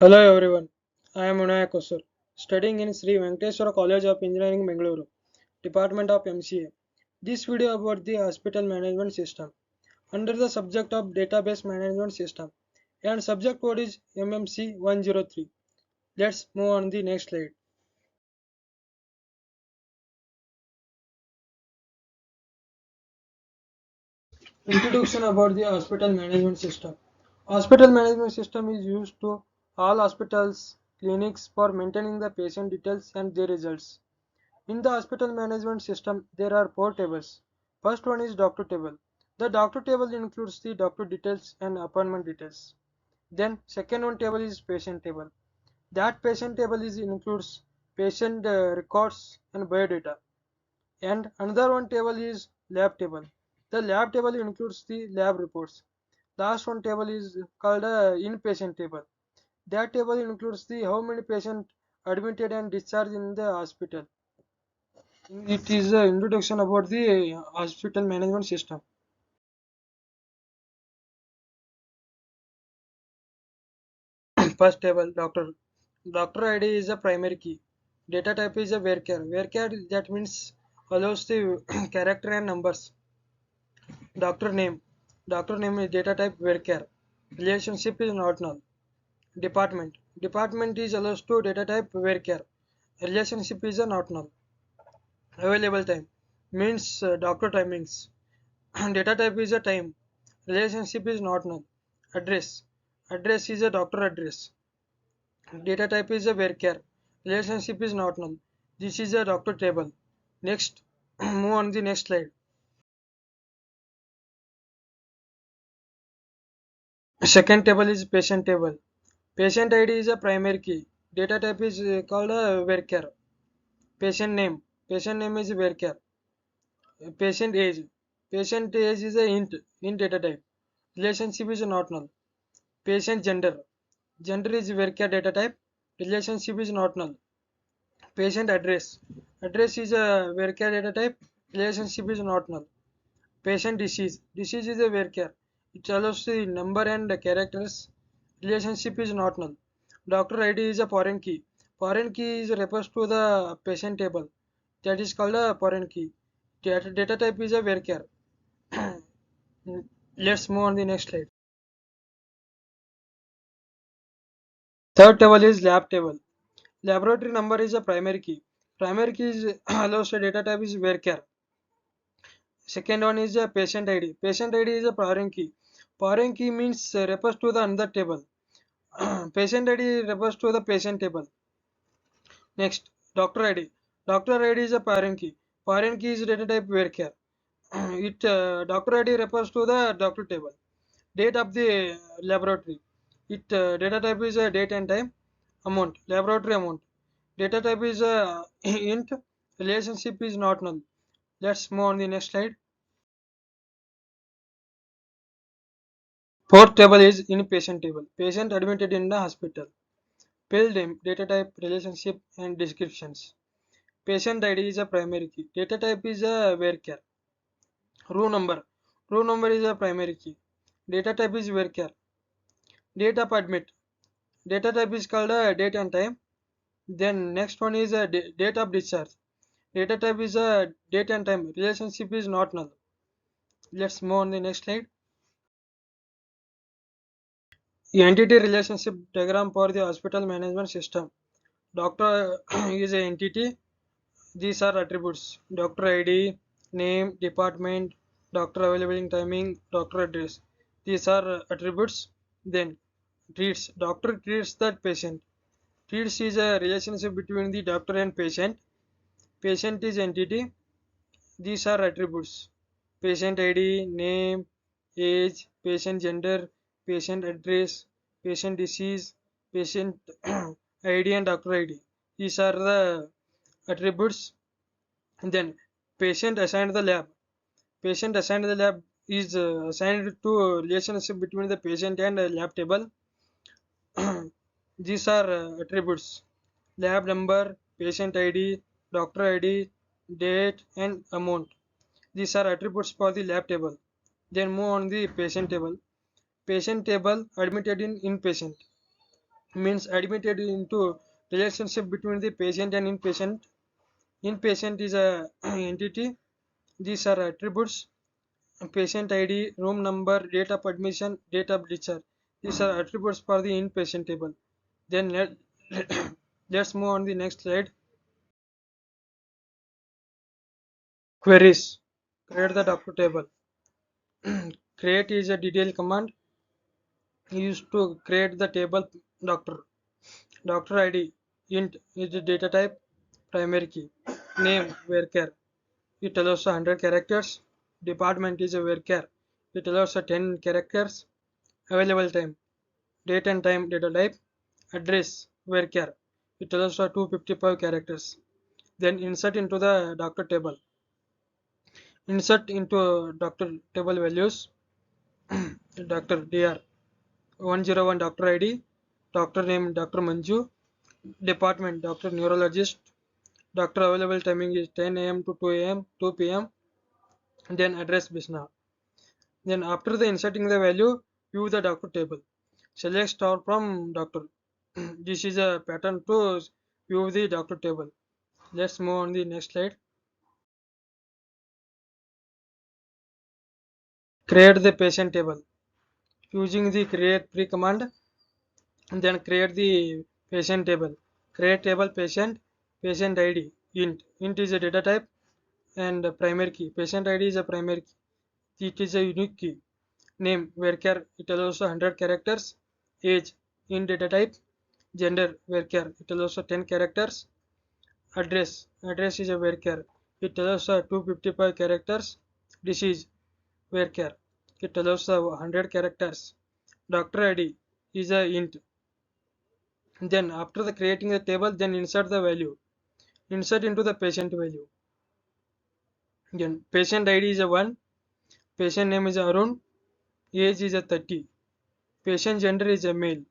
Hello everyone, I am Unaya Kosur, studying in Sri Venkateswara College of Engineering, Bengaluru, Department of MCA. This video about the hospital management system under the subject of database management system and subject code is MMC 103. Let's move on the next slide. Introduction about the hospital management system. Hospital management system is used to all hospitals, clinics for maintaining the patient details and their results. In the hospital management system, there are four tables. First one is doctor table. The doctor table includes the doctor details and appointment details. Then second one table is patient table. That patient table is includes patient records and biodata. And another one table is lab table. The lab table includes the lab reports. Last one table is called inpatient table. That table includes the how many patients admitted and discharged in the hospital. It is an introduction about the hospital management system. First table, doctor. Doctor ID is a primary key. Data type is a varchar. Varchar that means allows the character and numbers. Doctor name. Doctor name is data type varchar. Relationship is not null. Department. Department is allows to data type varchar. Relationship is a not null. Available time means doctor timings. Data type is a time. Relationship is not null. Address. Address is a doctor address. Data type is a varchar. Relationship is not null. This is a doctor table. Next, move on the next slide. Second table is patient table. Patient ID is a primary key. Data type is called a varchar. Patient name. Patient name is varchar. Patient age. Patient age is a int data type. Relationship is not null. Patient gender. Gender is varchar data type. Relationship is not null. Patient address. Address is a varchar data type. Relationship is not null. Patient disease. Disease is a varchar. It allows the number and the characters. Relationship is not null. Doctor ID is a foreign key. Foreign key is refers to the patient table. That is called a foreign key. Data type is a varchar. Let's move on the next slide. Third table is lab table. Laboratory number is a primary key. Primary key is allows the data type is varchar. Second one is a patient ID. Patient ID is a foreign key. Foreign key means refers to the another table. Patient ID refers to the patient table. Next, doctor ID. Doctor ID is a foreign key. Foreign key is data type varchar. Doctor ID refers to the doctor table. Date of the laboratory. Data type is a date and time. Amount, laboratory amount. Data type is int. Relationship is not null. Let's move on the next slide. Fourth table is inpatient table. Patient admitted in the hospital. Pill name, data type, relationship, and descriptions. Patient ID is a primary key. Data type is a varchar. Row number. Row number is a primary key. Data type is varchar. Date of admit. Data type is called a date and time. Then next one is a date of discharge. Data type is a date and time. Relationship is not null. Let's move on the next slide. The entity relationship diagram for the hospital management system. Doctor is an entity. These are attributes: doctor ID, name, department, doctor available timing, doctor address. These are attributes. Then treats. Doctor treats that patient. Treats is a relationship between the doctor and patient. Patient is entity. These are attributes: patient ID, name, age, patient gender, patient address, patient disease, patient ID and doctor ID. These are the attributes. Then patient assigned the lab. Patient assigned the lab is assigned to a relationship between the patient and a lab table. These are attributes: lab number, patient ID, doctor ID, date, and amount. These are attributes for the lab table. Then move on the patient table. Patient table admitted in inpatient. means admitted into relationship between the patient and inpatient. Inpatient is a entity. These are attributes: patient ID, room number, date of admission, date of discharge. These are attributes for the inpatient table. Then let's move on the next slide. Queries. Create the doctor table. Create is a detailed command used to create the table doctor. Doctor ID int is the data type, primary key. Name varchar. It allows 100 characters. Department is a varchar. It allows 10 characters. Available time. Date and time data type. Address varchar. It allows 255 characters. Then insert into the doctor table. Insert into doctor table values. Doctor dr 101 doctor ID, doctor name Dr. Manju, department Dr. Neurologist, doctor available timing is 10 a.m. to 2 a.m. 2 p.m. Then address Bisna. Then after the inserting the value, view the doctor table. Select star from doctor. This is a pattern to view the doctor table. Let's move on the next slide. Create the patient table. Using the create pre command, and then create the patient table. Create table patient, patient ID, int is a data type and a primary key. Patient ID is a primary key. It is a unique key. Name varchar, it allows 100 characters. Age in data type. Gender varchar, it allows 10 characters. Address is a varchar, it allows 255 characters. Disease varchar, it allows 100 characters. Doctor ID is a int. Then after the creating the table, then insert the value. Insert into the patient value. Then patient ID is a 1. Patient name is Arun. Age is a 30. Patient gender is a male.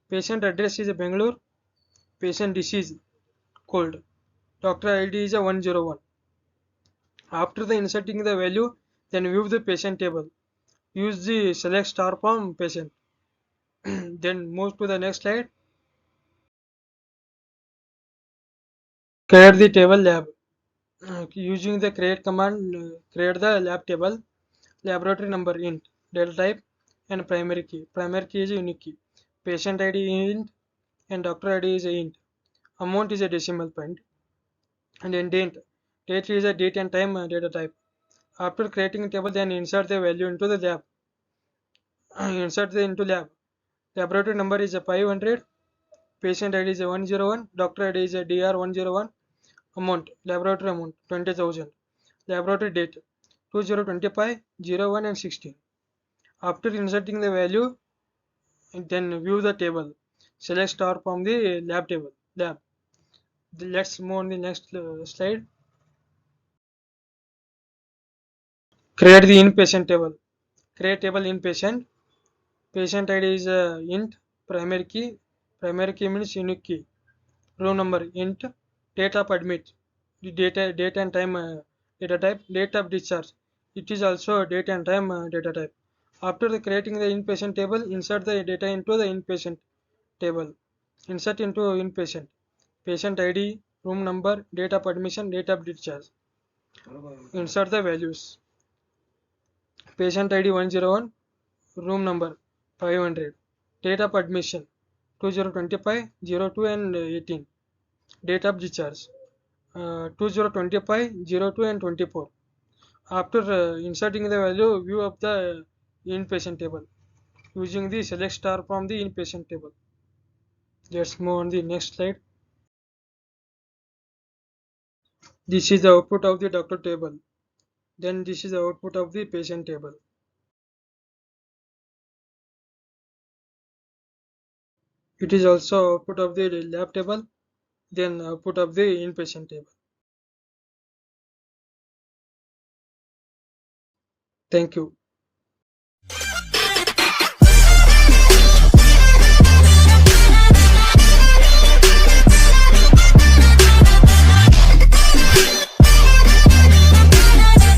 Patient address is a Bangalore. Patient disease cold. Doctor ID is a 101. After the inserting the value, then view the patient table. Use the select star from patient. Then move to the next slide. Create the table lab. Using the create command, create the lab table. Laboratory number int, data type and primary key. Primary key is a unique key. Patient ID int and doctor ID is a int. Amount is a decimal point. And then date is a date and time data type. After creating a table, then insert the value into the lab. Insert the into lab. Laboratory number is a 500. Patient ID is a 101. Doctor ID is a DR 101. Amount, laboratory amount 20,000. Laboratory date 2025, 01 and 16. After inserting the value, then view the table. Select star from the lab table. Lab. Let's move on the next slide. Create the inpatient table. Create table inpatient. Patient ID is int. Primary key. Primary key means unique key. Room number int. Date of admit. The date and time data type. Date of discharge. It is also date and time data type. After the creating the inpatient table, insert the data into the inpatient table. Insert into inpatient. Patient ID, room number, date of admission, date of discharge. Insert the values. Patient ID 101, room number 500, date of admission 2025, 02 and 18, date of discharge 2025, 02 and 24. After inserting the value, view of the inpatient table using the select star from the inpatient table. Let's move on the next slide. This is the output of the doctor table. Then this is the output of the patient table. It is also output of the lab table, then output of the inpatient table. Thank you.